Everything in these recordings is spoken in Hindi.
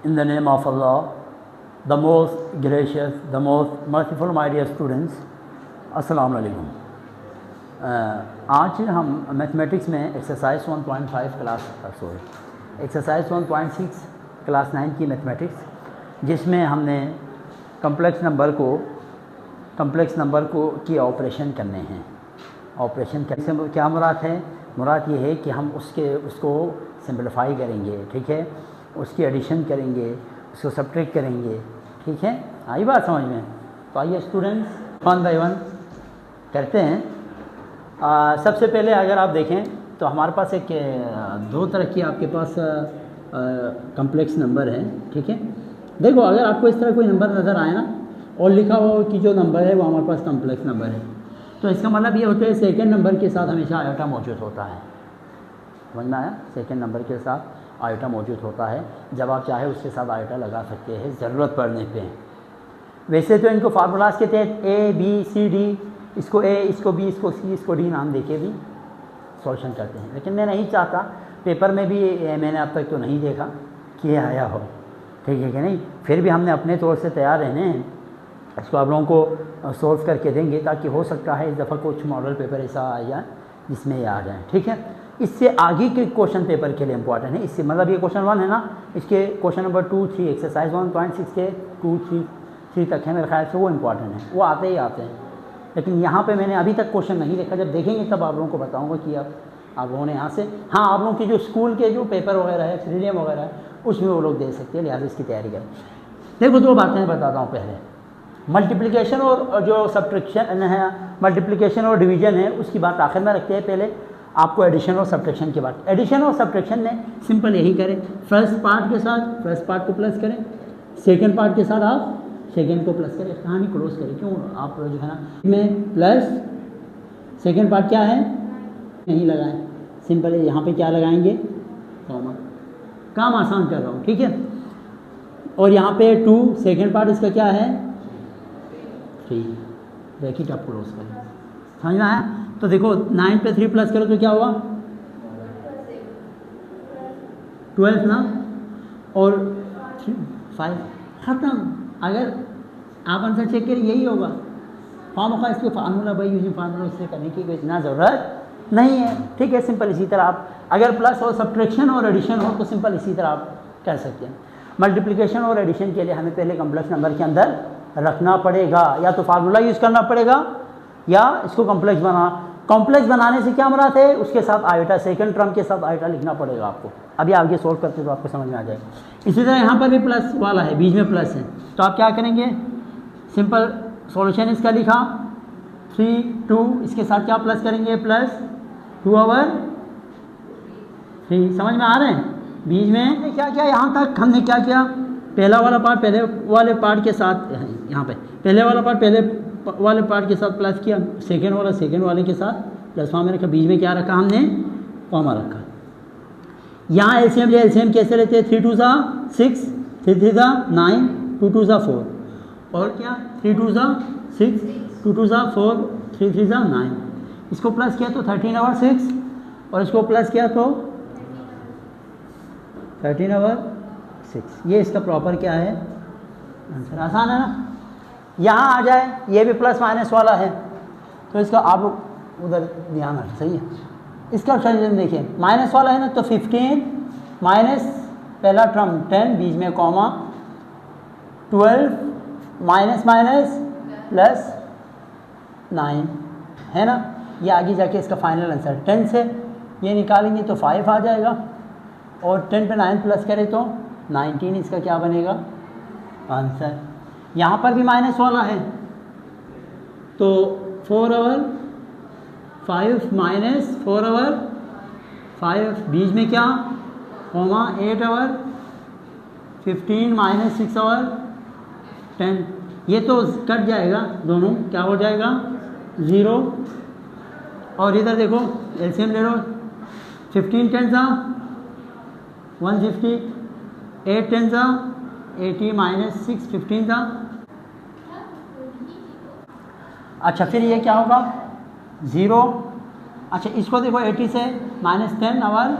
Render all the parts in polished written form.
In the name of Allah, the most gracious, the most merciful, my dear students, अस्सलाम वालेकुम। आज हम मैथमेटिक्स में एक्सरसाइज 1.5 एक्सरसाइज 1.6 क्लास 9 की मैथमेटिक्स, जिसमें हमने कम्प्लेक्स नंबर को की ऑपरेशन करने हैं। ऑपरेशन करने से क्या मुराद है? मुराद ये है कि हम उसको सिंपलीफाई करेंगे, ठीक है, उसकी एडिशन करेंगे, उसको सब्ट्रैक्ट करेंगे, ठीक है। आई बात समझ में? तो आइए स्टूडेंट्स वन बाय वन करते हैं। सबसे पहले अगर आप देखें तो हमारे पास एक दो तरह की आपके पास कम्प्लेक्स नंबर है, ठीक है। देखो, अगर आपको इस तरह कोई नंबर नज़र आए ना और लिखा हो कि जो नंबर है वो हमारे पास कम्प्लेक्स नंबर है, तो इसका मतलब ये होता है सेकंड नंबर के साथ हमेशा आयोटा मौजूद होता है। समझ में आया? सेकंड नंबर के साथ आयोटा मौजूद होता है। जब आप चाहे उसके साथ आयोटा लगा सकते हैं ज़रूरत पड़ने पे। वैसे तो इनको फार्मूलाज के तहत ए बी सी डी, इसको ए, इसको बी, इसको सी, इसको डी नाम देके भी सॉल्यूशन करते हैं, लेकिन मैं नहीं चाहता, पेपर में भी मैंने अब तक तो नहीं देखा कि ये आया हो, ठीक है कि नहीं। फिर भी हमने अपने तौर से तैयार रहने हैं, इसको आप लोगों को सॉल्व करके देंगे, ताकि हो सकता है इस दफ़ा कुछ मॉडल पेपर ऐसा आ जाए जिसमें ये आ जाए, ठीक है। इससे आगे के क्वेश्चन पेपर के लिए इंपॉर्टेंट है। इससे मतलब ये क्वेश्चन 1 है ना, इसके क्वेश्चन नंबर 2, 3 एक्सरसाइज 1.6 के 2, 3 तक है मेरे ख्याल से, वो इंपॉर्टेंट है, वो आते ही आते हैं। लेकिन यहाँ पे मैंने अभी तक क्वेश्चन नहीं देखा, जब देखेंगे तब आप लोगों को बताऊँगा कि अब आप लोगों ने यहाँ से, हाँ, आप लोगों की जो स्कूल के जो पेपर वगैरह है, प्रीलिम वगैरह है, उसमें वो लोग दे सकते हैं, लिहाजा इसकी तैयारी करें। देखो, 2 बातें बताता हूँ। पहले मल्टीप्लिकेशन और जो सब्ट्रैक्शन है, मल्टीप्लिकेशन और डिवीज़न है, उसकी बात आखिर में रखते हैं। पहले आपको एडिशन और सब्ट्रैक्शन की बात। एडिशन और सब्ट्रैक्शन में सिंपल यही करें, फर्स्ट पार्ट के साथ फर्स्ट पार्ट को प्लस करें, सेकंड पार्ट के साथ आप सेकंड को प्लस करें, कहानी क्लोज करें। क्यों? आप जो है ना में प्लस सेकंड पार्ट क्या है नहीं लगाएं, सिंपल है। यहाँ पे क्या लगाएंगे? कॉमा। काम आसान कर रहा हूँ, ठीक है। और यहाँ पे 2 सेकंड पार्ट इसका क्या है 3, ब्रैकेट आप क्लोज करें। समझ में आया? तो देखो 9 पे 3 प्लस करो तो क्या हुआ 12 ना, और 5 ख़त्म। अगर आप आंसर चेक करें यही होगा। फार्मूला इसके फार्मूला भाई यूजिंग फार्मूला उससे करने की कोई इतना ज़रूरत नहीं है, ठीक है। सिंपल इसी तरह आप अगर प्लस और सब्ट्रैक्शन और एडिशन हो तो सिंपल इसी तरह आप कर सकते हैं। मल्टीप्लिकेशन और एडिशन के लिए हमें पहले कम्प्लेक्स नंबर के अंदर रखना पड़ेगा, या तो फार्मूला यूज़ करना पड़ेगा या इसको कॉम्प्लेक्स बनाने से क्या मुराद है, उसके साथ आयोटा, सेकंड टर्म के साथ आयोटा लिखना पड़ेगा आपको। अभी आगे सोल्व करते तो आपको समझ में आ जाएगा। इसी तरह यहाँ पर भी प्लस वाला है, बीच में प्लस है, तो आप क्या करेंगे? सिंपल सॉल्यूशन इसका लिखा 3, 2, इसके साथ क्या प्लस करेंगे? प्लस 2/3। समझ में आ रहे हैं? बीच में क्या क्या यहाँ तक हमने क्या किया? पहला वाला पार्ट पहले वाले पार्ट के साथ, यहाँ पे पहले वाला पार्ट पहले वाले पार्ट के साथ प्लस किया, सेकेंड वाला सेकेंड वाले के साथ प्लस फॉर्म में रखा, बीच में क्या रखा हमने? कॉमा रखा। यहाँ एलसीएम कैसे लेते हैं? 3 2 6, 3 3 9, 2 2 4, और क्या 3 2 6, 2 2 4, 3 3 9। इसको प्लस किया तो 13/6, और इसको प्लस किया तो 13/6। ये इसका प्रॉपर क्या है आंसर? आसान है ना। यहाँ आ जाए, ये भी प्लस माइनस वाला है, तो इसका आप लोग उधर ध्यान रखें, सही है। इसका सॉल्यूशन देखिए, माइनस वाला है ना, तो 15 माइनस पहला टर्म 10, बीच में कॉमा, 12 माइनस माइनस प्लस 9 है ना। ये आगे जाके इसका फाइनल आंसर 10 से ये निकालेंगे तो 5 आ जाएगा, और 10 पे 9 प्लस करें तो 19 इसका क्या बनेगा आंसर। यहाँ पर भी माइनस वाला है, तो 4/5 माइनस 4/5, बीच में क्या कॉमा, 8/15 माइनस 6/10। ये तो कट जाएगा दोनों, क्या हो जाएगा 0। और इधर देखो एलसीएम ले लो, 15 10 150, 8 10 80 माइनस 6 15 था। अच्छा, फिर ये क्या होगा 0। अच्छा, इसको देखो 80 से -10 और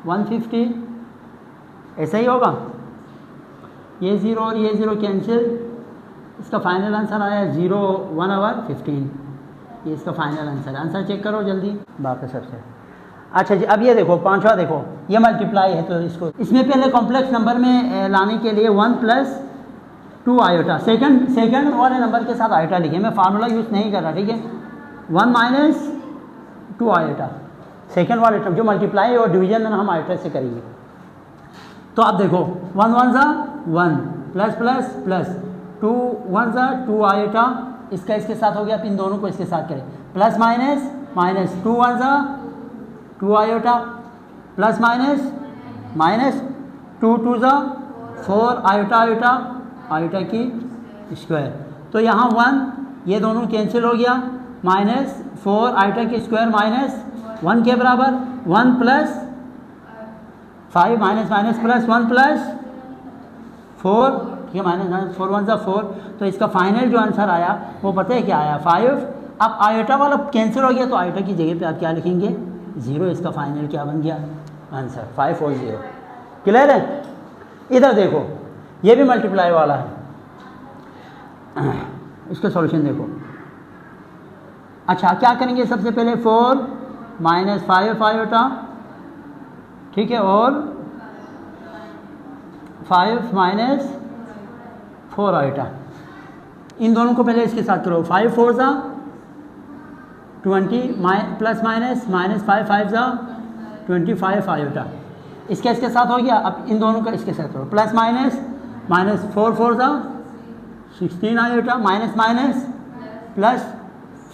150 ऐसा ही होगा। ये 0 और ये 0 कैंसिल, इसका फाइनल आंसर आया 0 1 आवर 15। ये इसका फाइनल आंसर है। आंसर चेक करो जल्दी बाकी सबसे। अच्छा जी, अब ये देखो पांचवा देखो, ये मल्टीप्लाई है तो इसको इसमें पहले कॉम्प्लेक्स नंबर में लाने के लिए 1 + 2 आयोटा, सेकंड वाले नंबर के साथ आयोटा लिखे, मैं फार्मूला यूज़ नहीं कर रहा, ठीक है। 1 - 2 आयोटा, सेकंड वाले जो मल्टीप्लाई और डिवीजन में हम आयोटा से करेंगे। तो आप देखो 1 1 ज़ा 1 प्लस प्लस प्लस 2 1 ज़ा 2 आयोटा, इसका इसके साथ हो गया, अब इन दोनों को इसके साथ करें, प्लस माइनस माइनस 2 1 ज़ा 2 आयोटा प्लस माइनस माइनस 2 2 ज़ा 4 आयोटा आयोटा आयोटा की स्क्वायर। तो यहाँ 1 ये दोनों कैंसिल हो गया, माइनस 4 आयोटा की स्क्वायर माइनस 1 के बराबर, 1 + 5 माइनस माइनस प्लस 1 + 4, ठीक है, माइनस 4 1 ज़ा 4। तो इसका फाइनल जो आंसर आया वो पता है क्या आया 5। अब आयोटा वाला कैंसिल हो गया तो आयोटा की जगह पे आप क्या लिखेंगे 0, इसका फाइनल क्या बन गया आंसर 5 और 0। क्लियर है। इधर देखो ये भी मल्टीप्लाई वाला है, इसका सॉल्यूशन देखो। अच्छा क्या करेंगे, सबसे पहले 4 - 5 आयोटा, ठीक है, और 5 - 4 आयोटा, इन दोनों को पहले इसके साथ करो। 5 4 ज़ा 20 प्लस माइनस माइनस 5 5 ज़ा 25 आयोटा, इसके साथ हो गया। अब इन दोनों का इसके साथ करो, प्लस माइनस माइनस 4 4 ज़ा 16 आयोटा, माइनस माइनस प्लस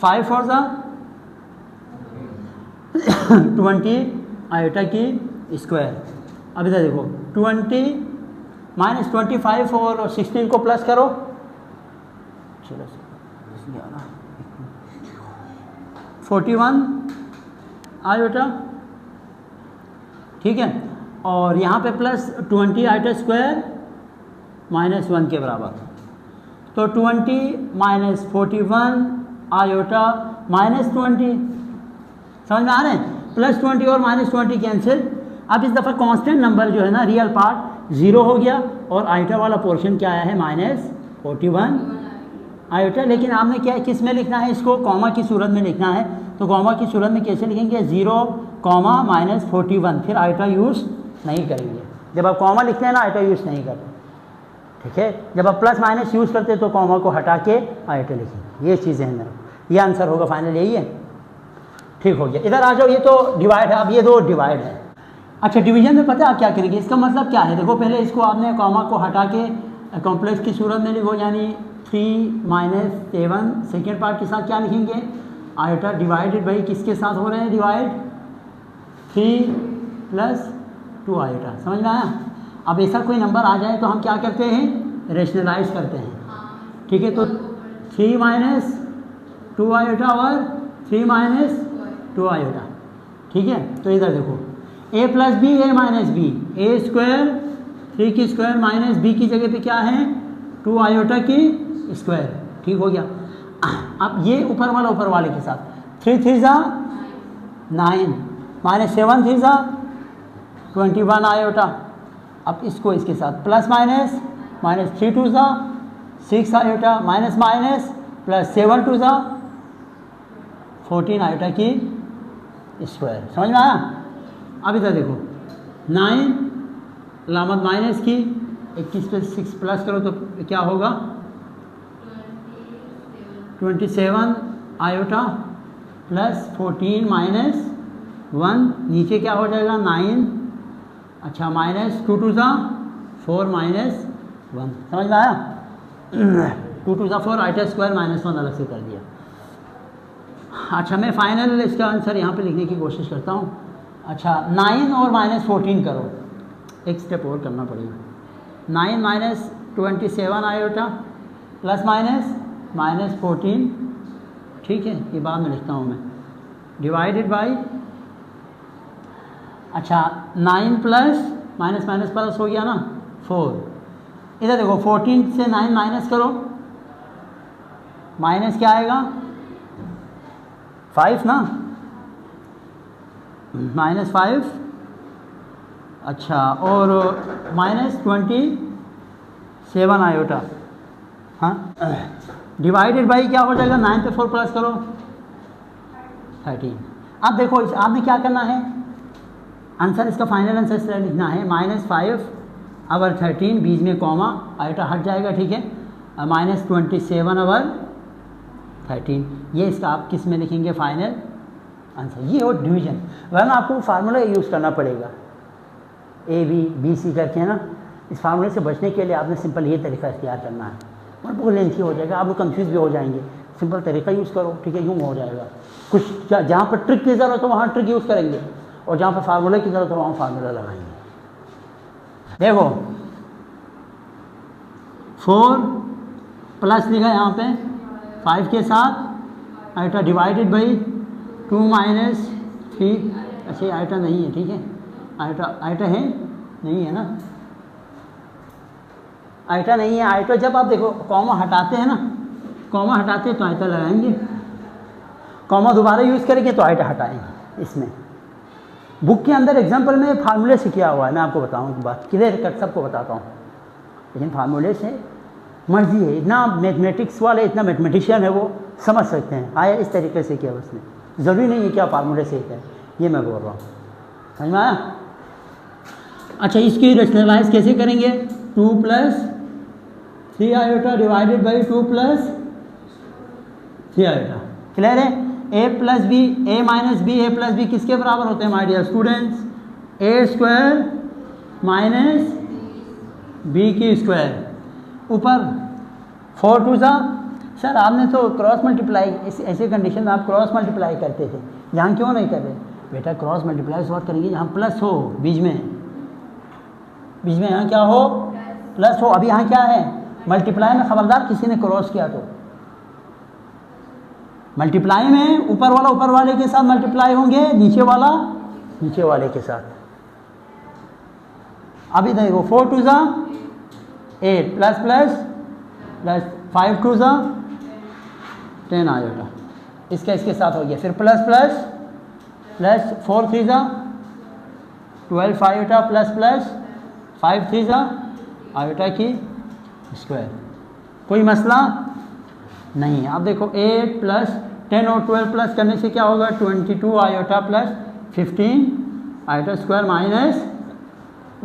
5 4 ज़ा 20 आयोटा की स्क्वायर। अब इधर देखो 20 - 25 और 16 को प्लस करो, चलो 41 आयोटा, ठीक है, और यहाँ पे प्लस 20 आयोटा स्क्वायर माइनस 1 के बराबर। तो 20 - 41 आयोटा माइनस 20, समझ में आ रहे हैं, प्लस 20 और माइनस 20 कैंसिल। अब इस दफ़ा कांस्टेंट नंबर जो है ना रियल पार्ट 0 हो गया और आयोटा वाला पोर्शन क्या आया है -41 आयोटा। लेकिन आपने क्या किस में लिखना है, इसको कॉमा की सूरत में लिखना है। तो कॉमा की सूरत में कैसे लिखेंगे 0, -41, फिर आयोटा यूज़ नहीं करेंगे। जब आप कॉमा लिखते हैं ना आयोटा यूज़ नहीं करते, ठीक है। जब आप प्लस माइनस यूज़ करते हैं तो कॉमा को हटा के आयोटा लिखेंगे। ये चीज़ें हैं, ये आंसर होगा फाइनल, यही है, ठीक हो गया। इधर आ जाओ, ये तो डिवाइड है, अब ये दो डिवाइड है। अच्छा डिवीजन में पता है आप क्या करेंगे, इसका मतलब क्या है, देखो पहले इसको आपने कॉमा को हटा के कॉम्प्लेक्स की सूरत में लिखो, यानी 3 - 7 सेकेंड पार्ट के साथ क्या लिखेंगे आयोटा डिवाइडेड बाई किसके साथ हो रहे हैं डिवाइड 3 + 2 आयोटा। समझ में आया। अब ऐसा कोई नंबर आ जाए तो हम क्या करते हैं रेशनलाइज करते हैं, ठीक है। तो 3 - 2 आयोटा और 3 - 2 आयोटा, ठीक है। तो इधर देखो a + b a - b, a² 3 की स्क्वायर माइनस b की जगह पे क्या है 2 आयोटा की स्क्वायर, ठीक हो गया। अब ये ऊपर वाले के साथ 3 3 ज़ा 9 -7 3 ज़ा 21 आयोटा। अब इसको इसके साथ प्लस माइनस -3 2 ज़ा 6 आयोटा, माइनस माइनस प्लस 7 2 ज़ा 14 आयोटा की स्क्वायर। समझ में आया। अब इधर देखो 9 लामत माइनस की 21 पे 6 प्लस करो तो क्या होगा 27 आयोटा प्लस 14 - 1, नीचे क्या हो जाएगा 9, अच्छा -2 2 ज़ा 4 - 1। समझ में आया। 2 2 ज़ा 4 आयोटा स्क्वायर -1 अलग से कर दिया। अच्छा मैं फाइनल इसका आंसर यहाँ पे लिखने की कोशिश करता हूँ। अच्छा 9 और -14 करो, एक स्टेप और करना पड़ेगा। 9 - 27 आयोटा प्लस -14, ठीक है, ये बाद में लिखता हूँ मैं, डिवाइडेड बाई, अच्छा 9 प्लस माइनस प्लस हो गया ना 4। इधर देखो 14 से 9 माइनस करो, माइनस क्या आएगा 5 ना, -5, अच्छा और -27 7 आयोटा, हाँ, डिवाइडेड बाई क्या हो जाएगा, 9 पे 4 प्लस करो 13। अब देखो आपने क्या करना है, आंसर इसका फाइनल आंसर इस तरह लिखना है -5 अवर 13, बीच में कॉमा, आयोटा हट जाएगा, ठीक है, -27 अवर 13। ये इसका आप किस में लिखेंगे फाइनल आंसर। ये हो डिवीजन, वरना आपको फार्मूला यूज़ करना पड़ेगा ABC करके, है ना। इस फार्मूले से बचने के लिए आपने सिंपल ये तरीका इख्तियार करना है, और बहुत लेंथी हो जाएगा, आप लोग कन्फ्यूज़ भी हो जाएंगे। सिंपल तरीका यूज़ करो, ठीक है, यूँ हो जाएगा। कुछ जहाँ पर ट्रिक की ज़रूरत हो वहाँ ट्रिक यूज़ करेंगे, और जहाँ पर फार्मूले की ज़रूरत हो वहाँ फार्मूला लगाएंगे। देखो 4 प्लस लिखा यहाँ पे 5 के साथ, आइटा डिवाइडेड बाई 2 माइनस 3, अच्छा आइटा नहीं है, ठीक है, आइटा है नहीं है ना, आइटा नहीं है। आइटा जब आप देखो कॉमा हटाते हैं ना, कॉमा हटाते हैं तो आइटा लगाएंगे, कॉमा दोबारा यूज़ करेंगे तो आइटा हटाएंगे। इसमें बुक के अंदर एग्जाम्पल में फार्मूले से किया हुआ है, मैं आपको बताऊँ एक बात, क्लियर कट सबको बताता हूँ, लेकिन फार्मूले से मर्जी है, इतना मैथमेटिक्स वाले, इतना मैथमेटिशियन है वो, समझ सकते हैं आया इस तरीके से किया उसने, ज़रूरी नहीं है क्या फार्मूले से है, ये मैं बोल रहा हूँ, समझ में आया। अच्छा, इसकी रेशनलाइज कैसे करेंगे, 2 plus 3 iota divided by 2 plus 3 iota, clear है। a plus b, a minus b, a plus b किसके बराबर होते हैं my dear students, a² minus b की स्क्वायर, ऊपर 4 2 सा, सर आपने तो क्रॉस मल्टीप्लाई, ऐसे कंडीशन में आप क्रॉस मल्टीप्लाई करते थे, यहाँ क्यों नहीं कर रहे बेटा, क्रॉस मल्टीप्लाई उस वक्त करेंगे जहाँ प्लस हो, बीच में यहाँ क्या हो, प्लस हो। अभी यहाँ क्या है, मल्टीप्लाई में खबरदार किसी ने क्रॉस किया तो, मल्टीप्लाई में ऊपर वाला ऊपर वाले के साथ मल्टीप्लाई होंगे, नीचे वाला नीचे वाले के साथ। अभी देखो 4 2 सा 8 प्लस प्लस प्लस 5 2 सा 10 आयोटा, इसका इसके साथ हो गया, फिर प्लस प्लस प्लस 4 3 सा 12 आयोटा प्लस प्लस 5 3 सा आयोटा की स्क्वायर, कोई मसला नहीं है। अब देखो 8 प्लस 10 और 12 प्लस करने से क्या होगा, 22 iota plus 15 iota square minus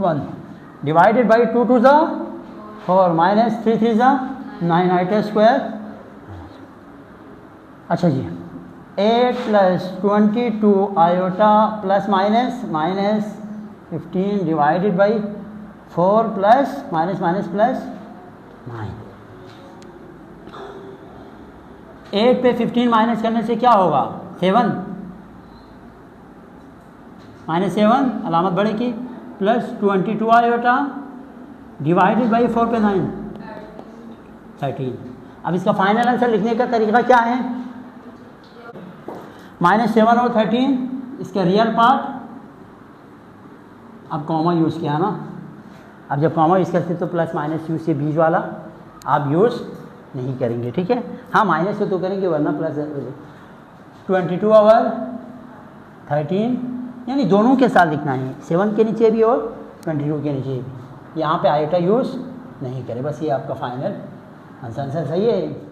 1 divided by 2 2 सा 4 माइनस 3 3 सा 9 आयोटा स्क्वायर। अच्छा जी, 8 plus 22 iota plus minus 15 divided by 4 plus minus minus plus 9। 8 पे 15 माइनस करने से क्या होगा, 7 माइनस 7 अलामत बड़े की, प्लस 22 आयोटा डिवाइडेड बाई 4 पे 9 13। अब इसका फाइनल आंसर लिखने का तरीका क्या है, -7 और 13 इसका रियल पार्ट, अब कॉमा यूज़ किया ना, अब जब कॉमा यूज़ करते तो प्लस माइनस यू से बीच वाला आप यूज़ नहीं करेंगे, ठीक है। हाँ माइनस से तो करेंगे, वरना प्लस 22 आवर 13, यानी दोनों के साथ लिखना है, 7 के नीचे भी और 22 के नीचे भी, यहाँ पे आयोटा यूज़ नहीं करें, बस ये आपका फाइनल आंसर सही है।